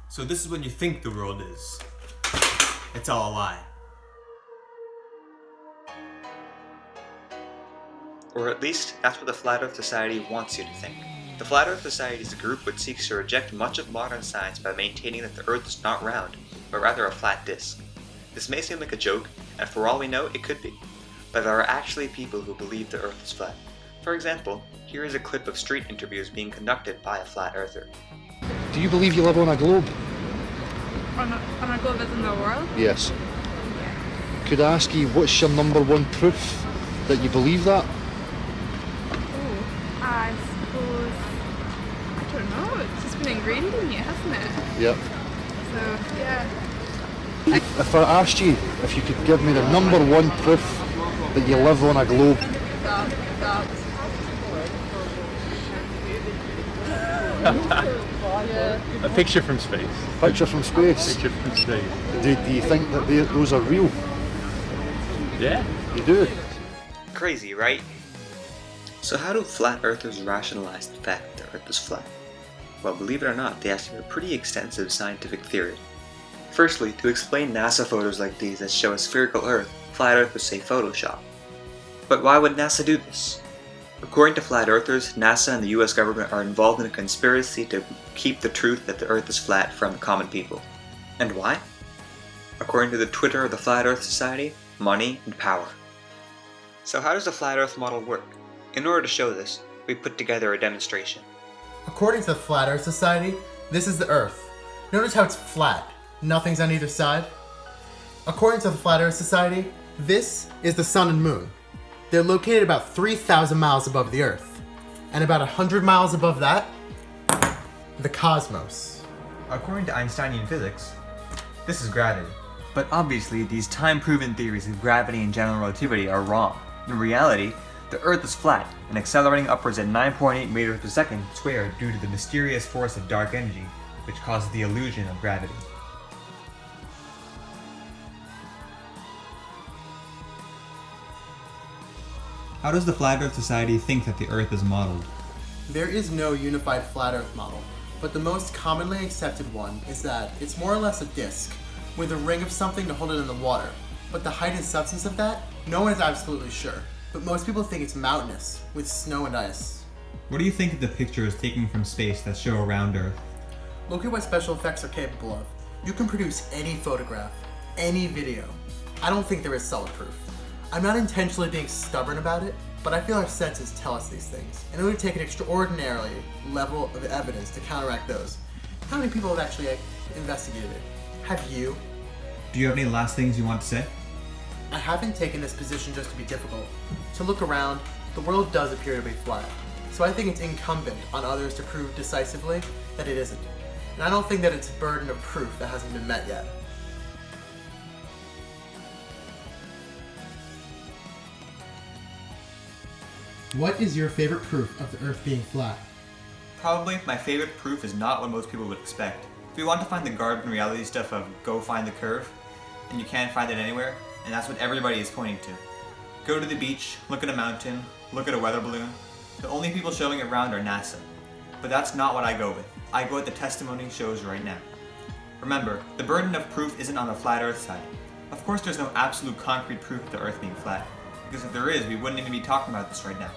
So this is what you think the world is. It's all a lie. Or at least, that's what the Flat Earth Society wants you to think. The Flat Earth Society is a group which seeks to reject much of modern science by maintaining that the Earth is not round, but rather a flat disk. This may seem like a joke, and for all we know, it could be. But there are actually people who believe the Earth is flat. For example, here is a clip of street interviews being conducted by a flat earther. Do you believe you live on a globe? On a globe as in the world? Yes. Could I ask you, what's your number one proof that you believe that? Oh, I suppose, I don't know, it's just been ingrained in you, hasn't it? Yep. So, yeah. If I asked you if you could give me the number one proof that you live on a globe. A picture from space. Picture from space. Picture from space. Do you think that those are real? Yeah. You do? Crazy, right? So how do flat earthers rationalize the fact that the Earth is flat? Well, believe it or not, they actually have a pretty extensive scientific theory. Firstly, to explain NASA photos like these that show a spherical Earth, flat earthers say Photoshop. But why would NASA do this? According to flat earthers, NASA and the US government are involved in a conspiracy to keep the truth that the Earth is flat from the common people. And why? According to the Twitter of the Flat Earth Society, money and power. So how does the Flat Earth model work? In order to show this, we put together a demonstration. According to the Flat Earth Society, this is the Earth. Notice how it's flat. Nothing's on either side. According to the Flat Earth Society, this is the Sun and Moon. They're located about 3,000 miles above the Earth. And about 100 miles above that, the cosmos. According to Einsteinian physics, this is gravity. But obviously, these time-proven theories of gravity and general relativity are wrong. In reality, the Earth is flat and accelerating upwards at 9.8 meters per second squared due to the mysterious force of dark energy, which causes the illusion of gravity. How does the Flat Earth Society think that the Earth is modeled? There is no unified flat Earth model, but the most commonly accepted one is that it's more or less a disk, with a ring of something to hold it in the water. But the height and substance of that, no one is absolutely sure. But most people think it's mountainous, with snow and ice. What do you think of the pictures taken from space that show around Earth? Look at what special effects are capable of. You can produce any photograph, any video. I don't think there is solid proof. I'm not intentionally being stubborn about it, but I feel our senses tell us these things, and it would take an extraordinary level of evidence to counteract those. How many people have actually investigated it? Have you? Do you have any last things you want to say? I haven't taken this position just to be difficult. To look around, the world does appear to be flat, so I think it's incumbent on others to prove decisively that it isn't. And I don't think that it's a burden of proof that hasn't been met yet. What is your favorite proof of the Earth being flat? Probably my favorite proof is not what most people would expect. If you want to find the garden reality stuff of go find the curve, and you can't find it anywhere, and that's what everybody is pointing to. Go to the beach, look at a mountain, look at a weather balloon. The only people showing it around are NASA. But that's not what I go with. I go with the testimony shows right now. Remember, the burden of proof isn't on the flat Earth side. Of course there's no absolute concrete proof of the Earth being flat, because if there is, we wouldn't even be talking about this right now.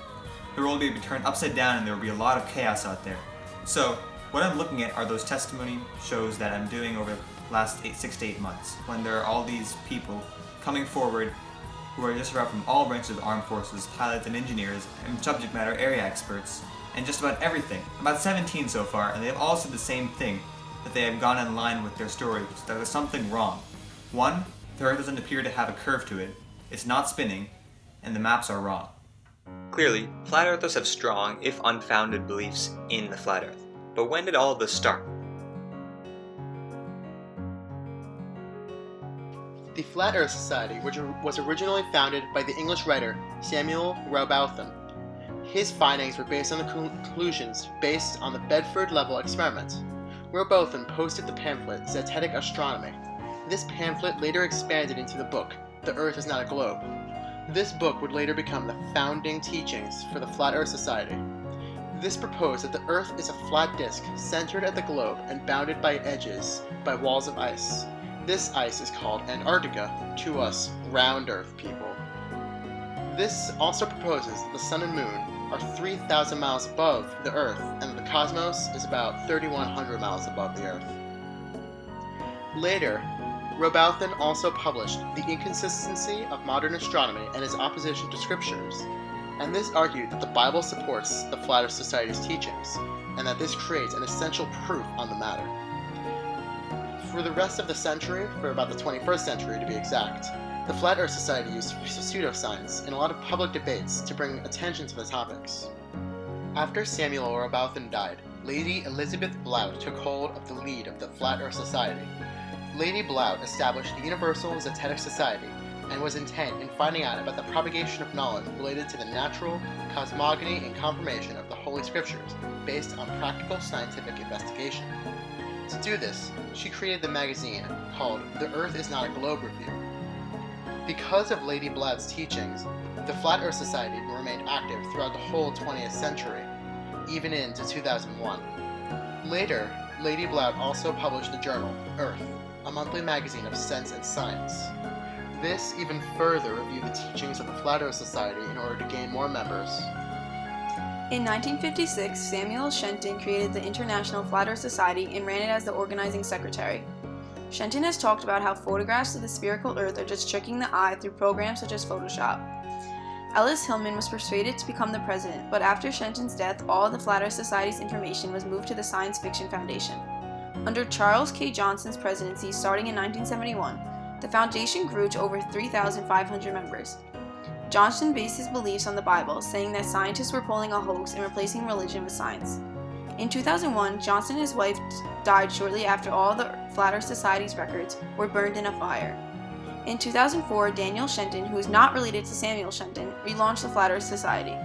The world would be turned upside down and there would be a lot of chaos out there. So, what I'm looking at are those testimony shows that I'm doing over the last 6 to 8 months, when there are all these people coming forward who are just about from all branches of the armed forces, pilots and engineers, and subject matter area experts, and just about everything. About 17 so far, and they've all said the same thing, that they have gone in line with their stories, that there's something wrong. One, the Earth doesn't appear to have a curve to it, it's not spinning, and the maps are wrong. Clearly, flat earthers have strong, if unfounded, beliefs in the flat Earth. But when did all of this start? The Flat Earth Society, which was originally founded by the English writer Samuel Rowbotham. His findings were based on the conclusions based on the Bedford-level experiment. Rowbotham posted the pamphlet Zetetic Astronomy. This pamphlet later expanded into the book The Earth is Not a Globe. This book would later become the founding teachings for the Flat Earth Society. This proposed that the Earth is a flat disk centered at the globe and bounded by edges by walls of ice. This ice is called Antarctica, to us round Earth people. This also proposes that the Sun and Moon are 3,000 miles above the Earth and that the cosmos is about 3,100 miles above the Earth. Later, Rowbotham also published The Inconsistency of Modern Astronomy and His Opposition to Scriptures, and this argued that the Bible supports the Flat Earth Society's teachings, and that this creates an essential proof on the matter. For the rest of the century, for about the 21st century to be exact, the Flat Earth Society used pseudoscience in a lot of public debates to bring attention to the topics. After Samuel Rowbotham died, Lady Elizabeth Blount took hold of the lead of the Flat Earth Society. Lady Blount established the Universal Zetetic Society and was intent in finding out about the propagation of knowledge related to the natural, cosmogony, and confirmation of the Holy Scriptures based on practical scientific investigation. To do this, she created the magazine called The Earth is Not a Globe Review. Because of Lady Blount's teachings, the Flat Earth Society remained active throughout the whole 20th century, even into 2001. Later, Lady Blount also published the journal Earth, a monthly magazine of sense and science. This even further reviewed the teachings of the Flat Earth Society in order to gain more members. In 1956, Samuel Shenton created the International Flat Earth Society and ran it as the organizing secretary. Shenton has talked about how photographs of the spherical Earth are just tricking the eye through programs such as Photoshop. Ellis Hillman was persuaded to become the president, but after Shenton's death, all of the Flat Earth Society's information was moved to the Science Fiction Foundation. Under Charles K. Johnson's presidency starting in 1971, the foundation grew to over 3,500 members. Johnson based his beliefs on the Bible, saying that scientists were pulling a hoax and replacing religion with science. In 2001, Johnson and his wife died shortly after all the Flat Earth Society's records were burned in a fire. In 2004, Daniel Shenton, who is not related to Samuel Shenton, relaunched the Flat Earth Society.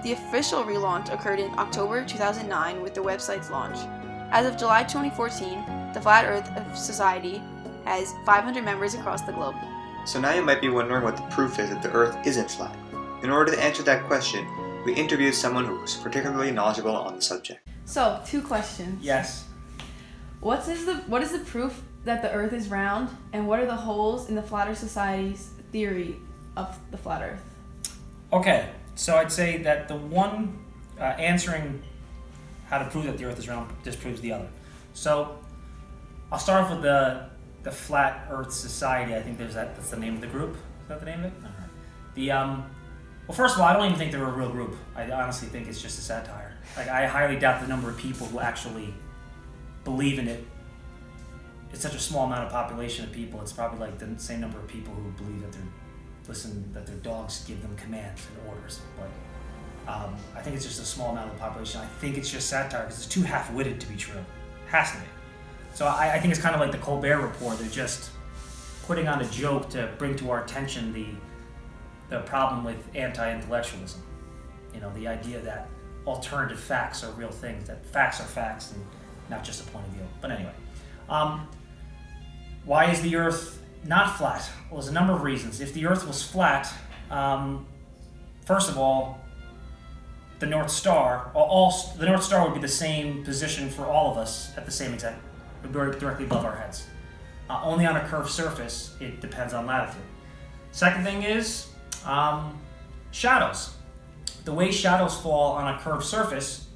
The official relaunch occurred in October 2009 with the website's launch. As of July 2014, the Flat Earth Society has 500 members across the globe. So now you might be wondering what the proof is that the Earth isn't flat. In order to answer that question, we interviewed someone who was particularly knowledgeable on the subject. So, 2 questions. Yes. What is the proof that the Earth is round, and what are the holes in the Flat Earth Society's theory of the flat Earth? Okay, so I'd say that the one answering how to prove that the Earth is round disproves the other. So I'll start off with the Flat Earth Society. I think that's the name of the group. Is that the name of it? Well, first of all, I don't even think they're a real group. I honestly think it's just a satire. I highly doubt the number of people who actually believe in it. It's such a small amount of population of people. It's probably like the same number of people who believe that their dogs give them commands and orders. But I think it's just a small amount of the population. I think it's just satire because it's too half-witted to be true. It has to be. So I think it's kind of like the Colbert Report. They're just putting on a joke to bring to our attention the problem with anti-intellectualism. You know, the idea that alternative facts are real things, that facts are facts and not just a point of view. But anyway, why is the Earth not flat? Well, there's a number of reasons. If the Earth was flat, first of all, the North Star would be the same position for all of us at the same exact, directly above our heads. Only on a curved surface, it depends on latitude. Second thing is shadows. The way shadows fall on a curved surface,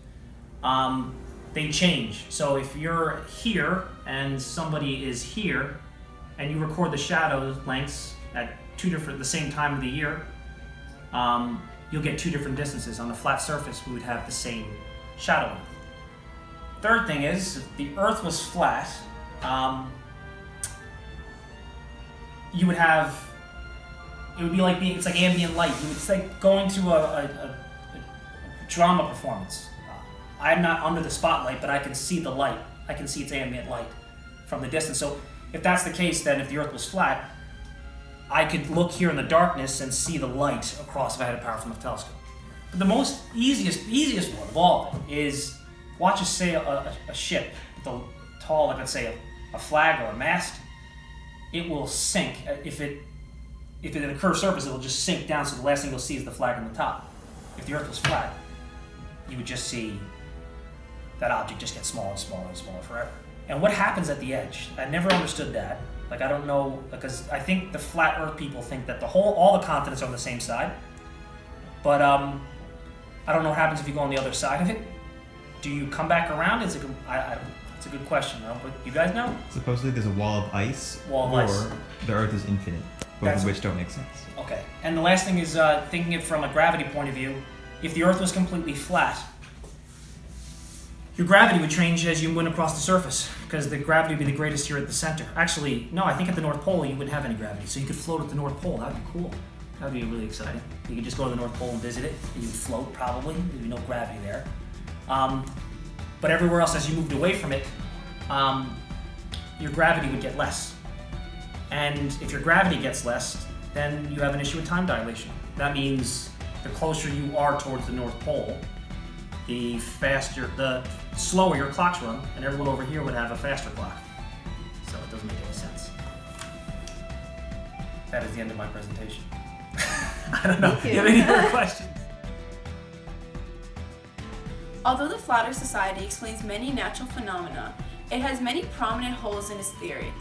they change. So if you're here and somebody is here, and you record the shadow lengths at the same time of the year, you'll get 2 different distances. On a flat surface, we would have the same shadow length. Third thing is, if the Earth was flat, you would have, it would be like it's like ambient light. It's like going to a drama performance. I'm not under the spotlight, but I can see the light. I can see its ambient light from the distance. So if that's the case, then if the Earth was flat, I could look here in the darkness and see the light across if I had a powerful enough telescope. But the easiest one of all is watch us say a ship with a tall, like let's say a flag or a mast. It will sink. If it's a curved surface, it will just sink down, so the last thing you'll see is the flag on the top. If the Earth was flat, you would just see that object just get smaller and smaller and smaller forever. And what happens at the edge? I never understood that. Like, I don't know, because I think the flat Earth people think that all the continents are on the same side. But I don't know what happens if you go on the other side of it. Do you come back around? It's a good question. But you guys know? Supposedly there's a wall of ice, Wall of ice. the Earth is infinite, both That's- of which don't make sense. Okay. And the last thing is thinking it from a gravity point of view. If the Earth was completely flat, your gravity would change as you went across the surface, because the gravity would be the greatest here at the center. Actually, no, I think at the North Pole you wouldn't have any gravity, so you could float at the North Pole. That would be cool. That would be really exciting. You could just go to the North Pole and visit it, and you would float probably. There'd be no gravity there. But everywhere else, as you moved away from it, your gravity would get less. And if your gravity gets less, then you have an issue with time dilation. That means the closer you are towards the North Pole, the slower your clocks run, and everyone over here would have a faster clock. So it doesn't make any sense. That is the end of my presentation. I don't know. Do you have any other questions? Although the Flat Earth Society explains many natural phenomena, it has many prominent holes in its theory.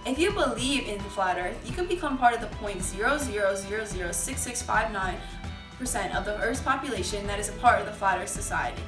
If you believe in the Flat Earth, you can become part of the 0.00006659% of the Earth's population that is a part of the Flat Earth Society.